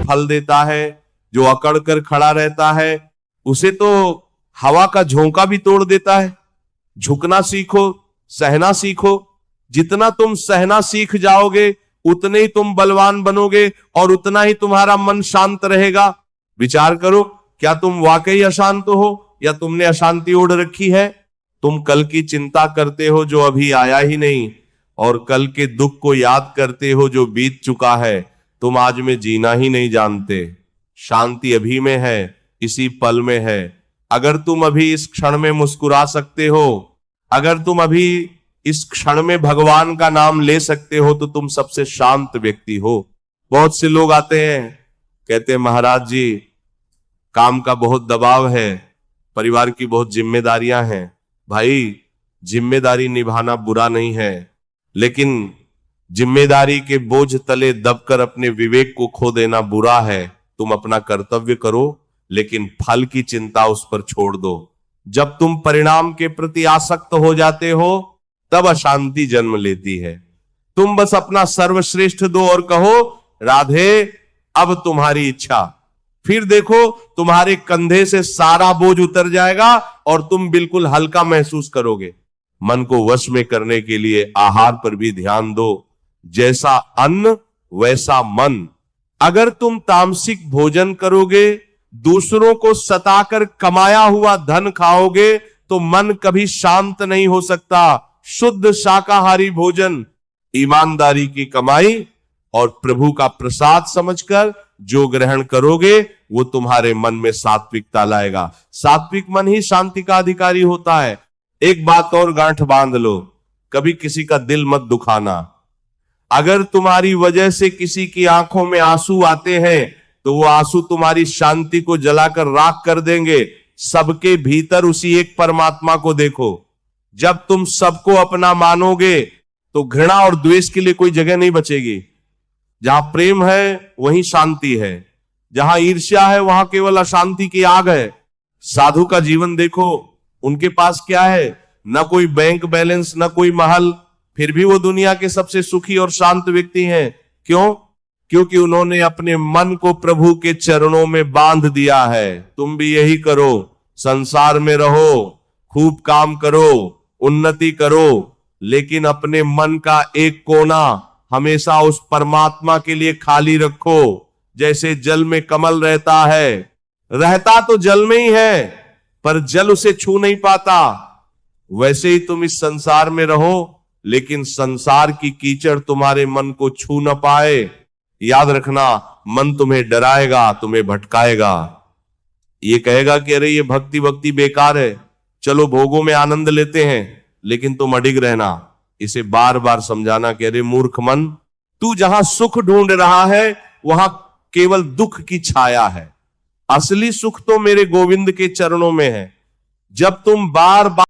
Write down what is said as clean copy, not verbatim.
फल देता है, जो अकड़ कर खड़ा रहता है उसे तो हवा का झोंका भी तोड़ देता है। झुकना सीखो, सहना सीखो। जितना तुम सहना सीख जाओगे उतने ही तुम बलवान बनोगे और उतना ही तुम्हारा मन शांत रहेगा। विचार करो, क्या तुम वाकई अशांत हो या तुमने अशांति ओढ़ रखी है? तुम कल की चिंता करते हो जो अभी आया ही नहीं, और कल के दुख को याद करते हो जो बीत चुका है। तुम आज में जीना ही नहीं जानते। शांति अभी में है, इसी पल में है। अगर तुम अभी इस क्षण में मुस्कुरा सकते हो, अगर तुम अभी इस क्षण में भगवान का नाम ले सकते हो, तो तुम सबसे शांत व्यक्ति हो। बहुत से लोग आते हैं, कहते हैं महाराज जी काम का बहुत दबाव है, परिवार की बहुत जिम्मेदारियां हैं। भाई, जिम्मेदारी निभाना बुरा नहीं है, लेकिन जिम्मेदारी के बोझ तले दबकर अपने विवेक को खो देना बुरा है। तुम अपना कर्तव्य करो, लेकिन फल की चिंता उस पर छोड़ दो। जब तुम परिणाम के प्रति आसक्त हो जाते हो तब अशांति जन्म लेती है। तुम बस अपना सर्वश्रेष्ठ दो और कहो राधे अब तुम्हारी इच्छा। फिर देखो तुम्हारे कंधे से सारा बोझ उतर जाएगा और तुम बिल्कुल हल्का महसूस करोगे। मन को वश में करने के लिए आहार पर भी ध्यान दो। जैसा अन्न वैसा मन। अगर तुम तामसिक भोजन करोगे, दूसरों को सताकर कमाया हुआ धन खाओगे, तो मन कभी शांत नहीं हो सकता। शुद्ध शाकाहारी भोजन, ईमानदारी की कमाई और प्रभु का प्रसाद समझकर जो ग्रहण करोगे वो तुम्हारे मन में सात्विकता लाएगा। सात्विक मन ही शांति का अधिकारी होता है। एक बात और गांठ बांध लो, कभी किसी का दिल मत दुखाना। अगर तुम्हारी वजह से किसी की आंखों में आंसू आते हैं तो वो आंसू तुम्हारी शांति को जलाकर राख कर देंगे। सबके भीतर उसी एक परमात्मा को देखो। जब तुम सबको अपना मानोगे तो घृणा और द्वेष के लिए कोई जगह नहीं बचेगी। जहां प्रेम है वहीं शांति है, जहां ईर्ष्या है वहां केवल अशांति की आग है। साधु का जीवन देखो, उनके पास क्या है? न कोई बैंक बैलेंस, न कोई महल, फिर भी वो दुनिया के सबसे सुखी और शांत व्यक्ति हैं। क्यों? क्योंकि उन्होंने अपने मन को प्रभु के चरणों में बांध दिया है। तुम भी यही करो, संसार में रहो, खूब काम करो, उन्नति करो, लेकिन अपने मन का एक कोना हमेशा उस परमात्मा के लिए खाली रखो। जैसे जल में कमल रहता है, रहता तो जल में ही है पर जल उसे छू नहीं पाता, वैसे ही तुम इस संसार में रहो, लेकिन संसार की कीचड़ तुम्हारे मन को छू न पाए। याद रखना, मन तुम्हें डराएगा, तुम्हें भटकाएगा। ये कहेगा कि अरे ये भक्ति भक्ति बेकार है, चलो भोगों में आनंद लेते हैं, लेकिन तुम अडिग रहना। इसे बार बार समझाना कि अरे मूर्ख मन, तू जहां सुख ढूंढ रहा है वहां केवल दुख की छाया है। असली सुख तो मेरे गोविंद के चरणों में है। जब तुम बार बार